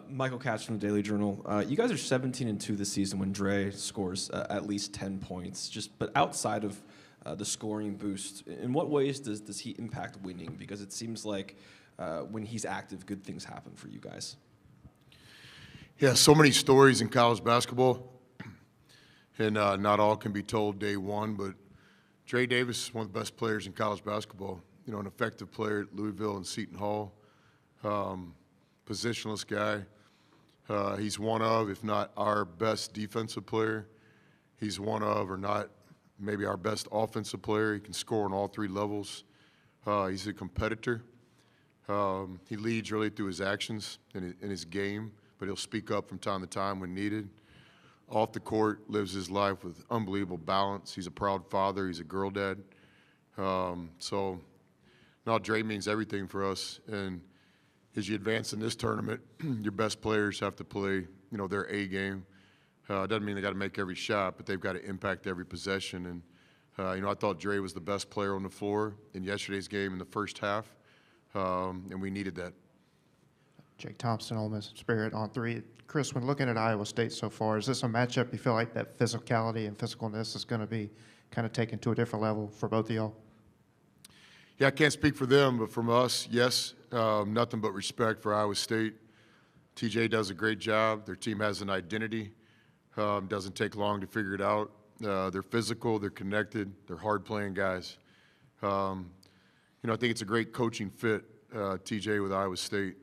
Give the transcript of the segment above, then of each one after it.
Michael Katz from the Daily Journal. You guys are 17-2 this season when Dre scores at least 10 points. But outside of the scoring boost, in what ways does he impact winning? Because it seems like when he's active, good things happen for you guys. Yeah, so many stories in college basketball, and not all can be told day one. But Dre Davis is one of the best players in college basketball. You know, an effective player at Louisville and Seton Hall. Positionless guy. He's one of, if not our best defensive player. He's one of, or not, maybe our best offensive player. He can score on all three levels. He's a competitor. He leads really through his actions in his game, but he'll speak up from time to time when needed. Off the court, lives his life with unbelievable balance. He's a proud father. He's a girl dad. So, Dre means everything for us. And as you advance in this tournament, your best players have to play, their A game. Doesn't mean they got to make every shot, but they've got to impact every possession. And, I thought Dre was the best player on the floor in yesterday's game in the first half, and we needed that. Jake Thompson, Ole Miss Spirit on three. Chris, when looking at Iowa State so far, is this a matchup you feel like that physicality and physicalness is going to be kind of taken to a different level for both of y'all? Yeah, I can't speak for them, but from us, yes, nothing but respect for Iowa State. TJ does a great job. Their team has an identity. Doesn't take long to figure it out. They're physical, they're connected, they're hard-playing guys. I think it's a great coaching fit, TJ with Iowa State.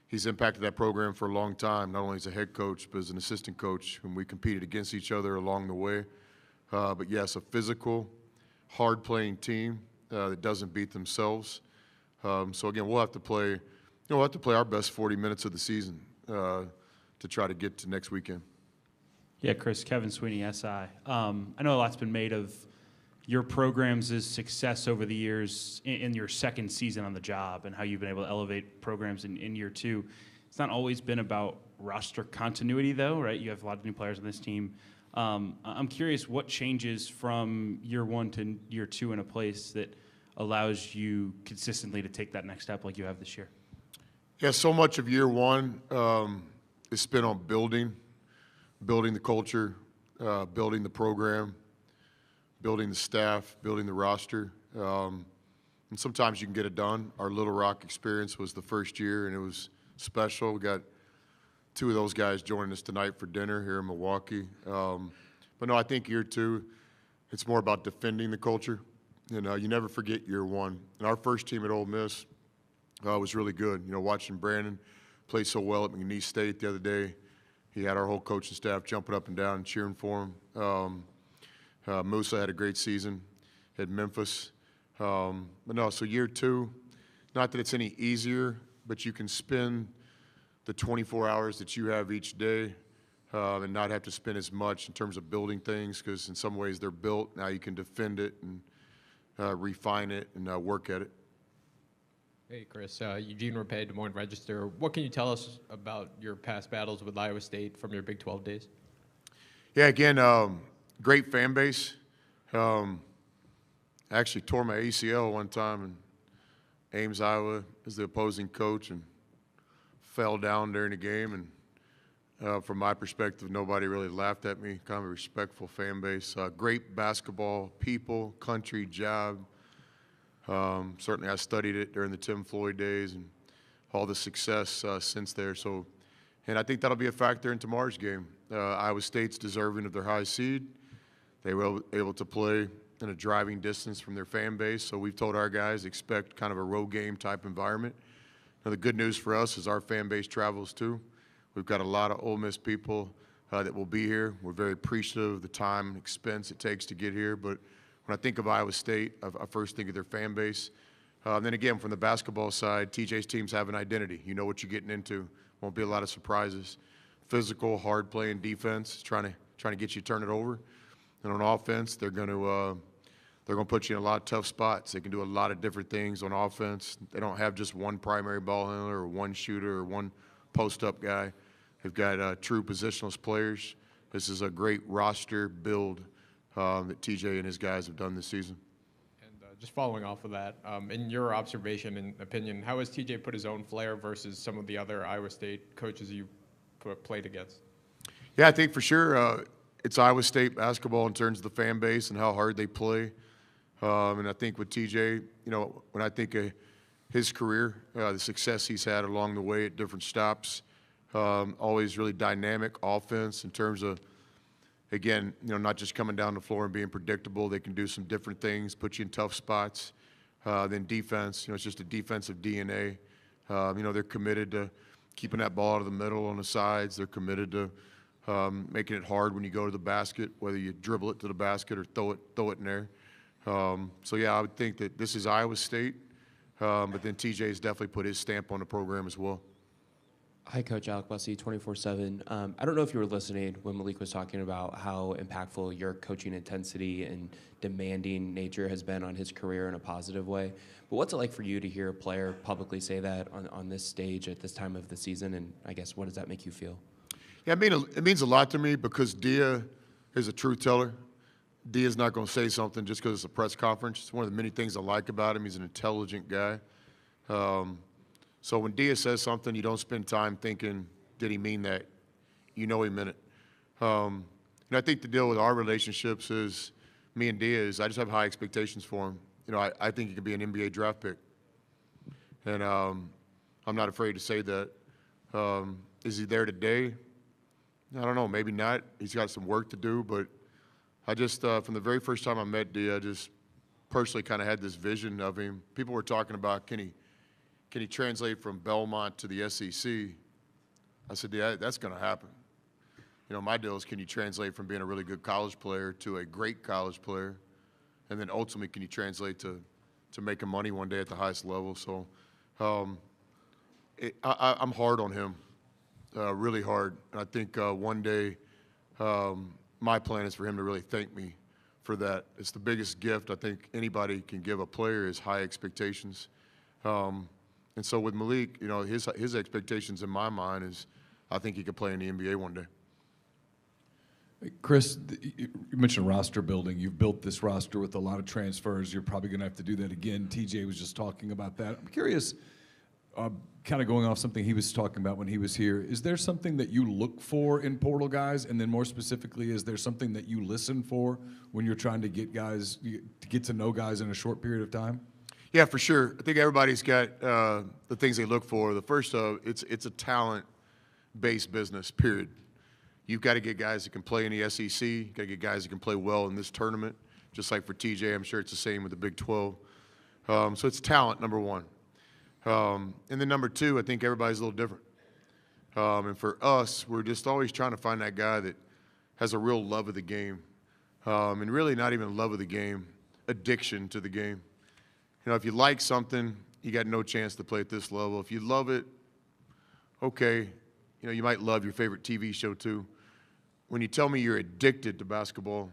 He's impacted that program for a long time, not only as a head coach, but as an assistant coach, and we competed against each other along the way. But yes, a physical, hard-playing team that doesn't beat themselves. So again, we'll have to play our best 40 minutes of the season to try to get to next weekend. Yeah, Chris, Kevin Sweeney, SI. I know a lot's been made of your program's success over the years in your second season on the job and how you've been able to elevate programs in year two. It's not always been about roster continuity, though, right? You have a lot of new players on this team. I'm curious what changes from year one to year two in a place that allows you consistently to take that next step like you have this year? Yeah, so much of year one is spent on building the culture, building the program, building the staff, building the roster. And sometimes you can get it done. Our Little Rock experience was the first year, and it was special. We got two of those guys joining us tonight for dinner here in Milwaukee. But no, I think year two, it's more about defending the culture. You never forget year one. And our first team at Ole Miss was really good. Watching Brandon play so well at McNeese State the other day, he had our whole coaching staff jumping up and down and cheering for him. Musa had a great season at Memphis. But no, so year two, not that it's any easier, but you can spend the 24 hours that you have each day and not have to spend as much in terms of building things, because in some ways they're built. Now you can defend it and refine it and work at it. Hey, Chris. Eugene Rapay, Des Moines Register. What can you tell us about your past battles with Iowa State from your Big 12 days? Yeah, again, great fan base. Actually tore my ACL one time in Ames, Iowa, as the opposing coach, and fell down during the game. And from my perspective, nobody really laughed at me. Kind of a respectful fan base. Great basketball, people, country, job. Certainly I studied it during the Tim Floyd days and all the success since there. And I think that'll be a factor in tomorrow's game. Iowa State's deserving of their high seed. They were able to play in a driving distance from their fan base, so we've told our guys expect kind of a road game type environment. Now the good news for us is our fan base travels too. We've got a lot of Ole Miss people that will be here. We're very appreciative of the time and expense it takes to get here, but when I think of Iowa State, I first think of their fan base. Then again, from the basketball side, TJ's teams have an identity. You know what you're getting into. Won't be a lot of surprises. Physical, hard-playing defense, trying to get you to turn it over. And on offense, they're going to put you in a lot of tough spots. They can do a lot of different things on offense. They don't have just one primary ball handler or one shooter or one post-up guy. They've got true positionless players. This is a great roster build that TJ and his guys have done this season. And just following off of that, in your observation and opinion, how has TJ put his own flair versus some of the other Iowa State coaches you played against? Yeah, I think for sure it's Iowa State basketball in terms of the fan base and how hard they play. And I think with TJ, when I think of his career, the success he's had along the way at different stops, always really dynamic offense in terms of, again, not just coming down the floor and being predictable. They can do some different things, put you in tough spots. Then defense, it's just a defensive DNA. They're committed to keeping that ball out of the middle on the sides. They're committed to making it hard when you go to the basket, whether you dribble it to the basket or throw it in there. So, yeah, I would think that this is Iowa State, but then TJ has definitely put his stamp on the program as well. Hi, Coach Alec Bussey, 24/7. I don't know if you were listening when Malik was talking about how impactful your coaching intensity and demanding nature has been on his career in a positive way. But what's it like for you to hear a player publicly say that on this stage at this time of the season? And I guess, what does that make you feel? Yeah, it means a lot to me because Dia is a truth teller. Dia's not going to say something just because it's a press conference. It's one of the many things I like about him. He's an intelligent guy. So when Dia says something, you don't spend time thinking, did he mean that? He meant it. And I think the deal with our relationships is, me and Dia, is I just have high expectations for him. I think he could be an NBA draft pick. And I'm not afraid to say that. Is he there today? I don't know, maybe not. He's got some work to do, but I just, from the very first time I met Dia, I just personally kind of had this vision of him. People were talking about, can he translate from Belmont to the SEC? I said, yeah, that's going to happen. My deal is, can you translate from being a really good college player to a great college player? And then ultimately, can you translate to making money one day at the highest level? So I'm hard on him, really hard. And I think one day my plan is for him to really thank me for that. It's the biggest gift I think anybody can give a player is high expectations. And so with Malik, his expectations in my mind is I think he could play in the NBA one day. Chris, you mentioned roster building. You've built this roster with a lot of transfers. You're probably going to have to do that again. TJ was just talking about that. I'm curious, kind of going off something he was talking about when he was here, is there something that you look for in portal guys? And then more specifically, is there something that you listen for when you're trying to get to know guys in a short period of time? Yeah, for sure. I think everybody's got the things they look for. The first, it's a talent-based business, period. You've got to get guys that can play in the SEC. You've got to get guys that can play well in this tournament. Just like for TJ, I'm sure it's the same with the Big 12. So it's talent, number one. And then number two, I think everybody's a little different. And for us, we're just always trying to find that guy that has a real love of the game. And really not even love of the game, addiction to the game. If you like something, you got no chance to play at this level. If you love it, okay, you might love your favorite TV show too. When you tell me you're addicted to basketball,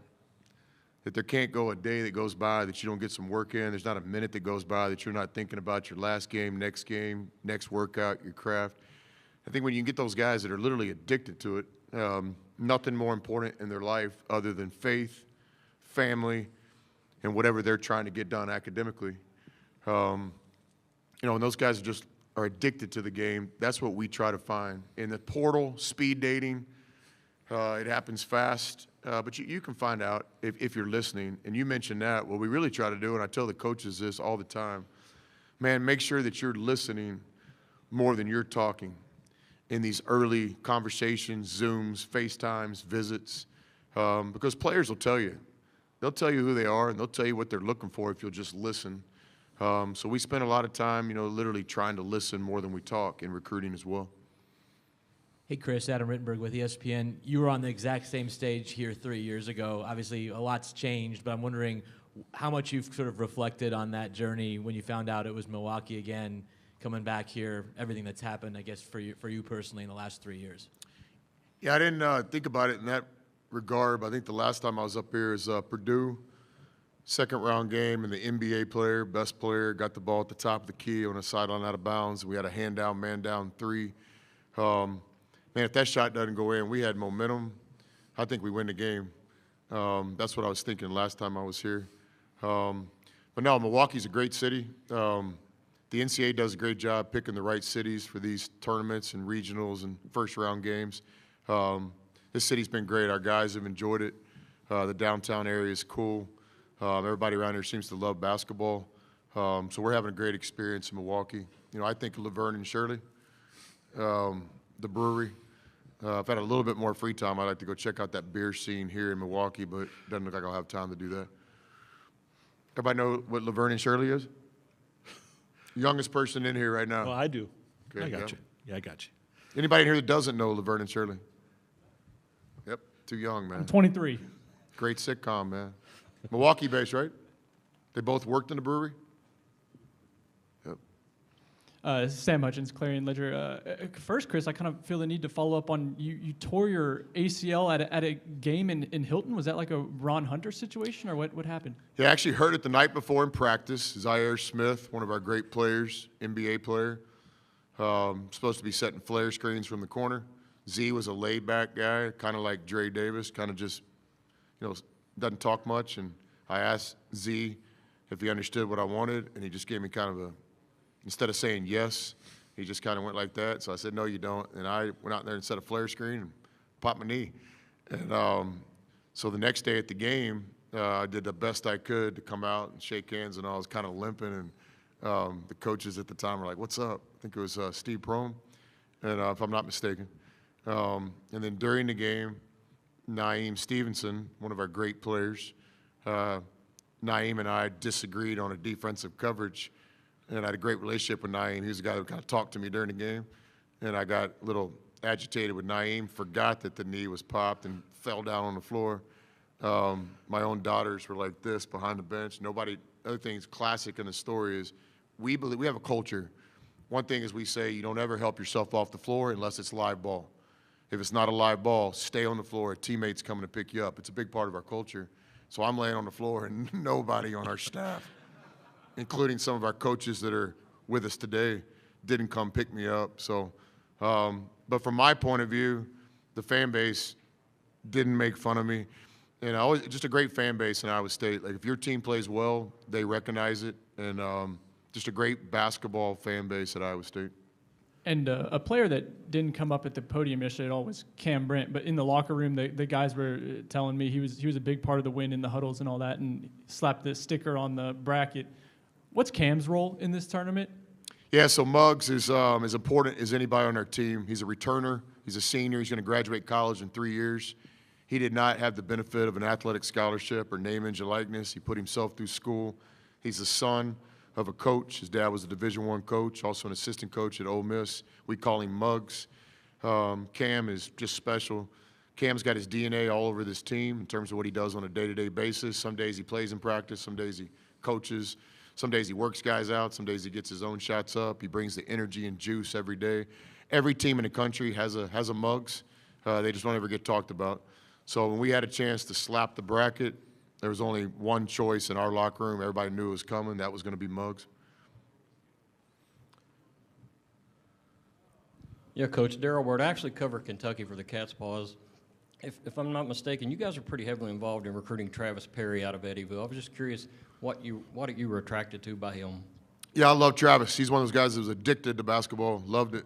that there can't go a day that goes by that you don't get some work in, there's not a minute that goes by that you're not thinking about your last game, next workout, your craft. I think when you can get those guys that are literally addicted to it, nothing more important in their life other than faith, family, and whatever they're trying to get done academically. And those guys are addicted to the game. That's what we try to find. In the portal, speed dating, it happens fast. But you can find out if you're listening. And you mentioned that. What we really try to do, and I tell the coaches this all the time, man, make sure that you're listening more than you're talking in these early conversations, Zooms, FaceTimes, visits, because players will tell you. They'll tell you who they are, and they'll tell you what they're looking for if you'll just listen. So we spend a lot of time, literally trying to listen more than we talk in recruiting as well. Hey, Chris, Adam Rittenberg with ESPN. You were on the exact same stage here 3 years ago. Obviously, a lot's changed, but I'm wondering how much you've sort of reflected on that journey when you found out it was Milwaukee again, coming back here, everything that's happened, I guess, for you personally in the last 3 years. Yeah, I didn't think about it in that regard, but I think the last time I was up here is Purdue, second-round game, and the NBA player, best player, got the ball at the top of the key on a sideline out of bounds. We had a hand-down, man-down three. Man, if that shot doesn't go in, we had momentum. I think we win the game. That's what I was thinking last time I was here. But no, Milwaukee's a great city. The NCAA does a great job picking the right cities for these tournaments and regionals and first-round games. This city's been great. Our guys have enjoyed it. The downtown area is cool. Everybody around here seems to love basketball. So we're having a great experience in Milwaukee. You know, I think of Laverne and Shirley, the brewery. If I had a little bit more free time, I'd like to go check out that beer scene here in Milwaukee, but it doesn't look like I'll have time to do that. Everybody know what Laverne and Shirley is? Youngest person in here right now. Oh, I do. Okay, I got yeah. you. Yeah, I got you. Anybody in here that doesn't know Laverne and Shirley? Yep, too young, man. I'm 23. Great sitcom, man. Milwaukee-based, right? They both worked in the brewery? Yep. Sam Hutchins, Clarion Ledger. First, Chris, I kind of feel the need to follow up on you tore your ACL at a game in Hilton. Was that like a Ron Hunter situation, or what happened? He actually hurt it the night before in practice. Zaire Smith, one of our great players, NBA player, supposed to be setting flare screens from the corner. Z was a laid-back guy, kind of like Dre Davis, kind of just, you know, doesn't talk much. And I asked Z if he understood what I wanted, and he just gave me kind of a, instead of saying yes, he just kind of went like that. So I said, no, you don't. And I went out there and set a flare screen and popped my knee. And so the next day at the game, I did the best I could to come out and shake hands, and I was kind of limping. And the coaches at the time were like, what's up? I think it was Steve Prohm, and if I'm not mistaken. And then during the game, Naeem Stevenson, one of our great players, Naeem and I disagreed on a defensive coverage, and I had a great relationship with Naeem. He was the guy that kind of talked to me during the game, and I got a little agitated with Naeem, forgot that the knee was popped, and fell down on the floor. My own daughters were like this behind the bench. Nobody. Other things classic in the story is we have a culture. One thing is we say you don't ever help yourself off the floor unless it's live ball. If it's not a live ball, stay on the floor. A teammate's coming to pick you up. It's a big part of our culture. So I'm laying on the floor, and nobody on our staff, including some of our coaches that are with us today, didn't come pick me up. So, but from my point of view, the fan base didn't make fun of me. And just a great fan base in Iowa State. Like, if your team plays well, they recognize it. And just a great basketball fan base at Iowa State. And a player that didn't come up at the podium yesterday at all was Cam Brent. But in the locker room, the guys were telling me he was a big part of the win in the huddles and all that, and slapped the sticker on the bracket. What's Cam's role in this tournament? Yeah, so Muggs is as important as anybody on our team. He's a returner. He's a senior. He's going to graduate college in 3 years. He did not have the benefit of an athletic scholarship or name, image, and likeness. He put himself through school. He's the son of a coach. His dad was a Division I coach, also an assistant coach at Ole Miss. We call him Muggs. Cam is just special. Cam's got his DNA all over this team in terms of what he does on a day-to-day basis. Some days he plays in practice. Some days he coaches. Some days he works guys out. Some days he gets his own shots up. He brings the energy and juice every day. Every team in the country has a Muggs. They just don't ever get talked about. So when we had a chance to slap the bracket, there was only one choice in our locker room. Everybody knew it was coming. That was going to be Muggs. Yeah, Coach Darrell Ward, I actually covered Kentucky for the Cat's Paws. If I'm not mistaken, you guys are pretty heavily involved in recruiting Travis Perry out of Eddyville. I was just curious what you were attracted to by him. Yeah, I love Travis. He's one of those guys that was addicted to basketball, loved it.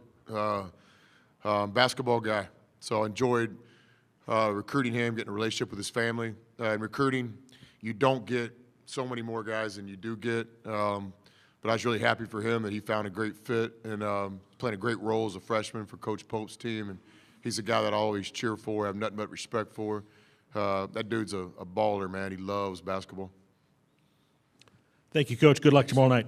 Basketball guy. So I enjoyed recruiting him, getting a relationship with his family. And recruiting, you don't get so many more guys than you do get. But I was really happy for him that he found a great fit and playing a great role as a freshman for Coach Pope's team. And he's a guy that I always cheer for, have nothing but respect for. That dude's a baller, man. He loves basketball. Thank you, Coach. Good luck tomorrow night.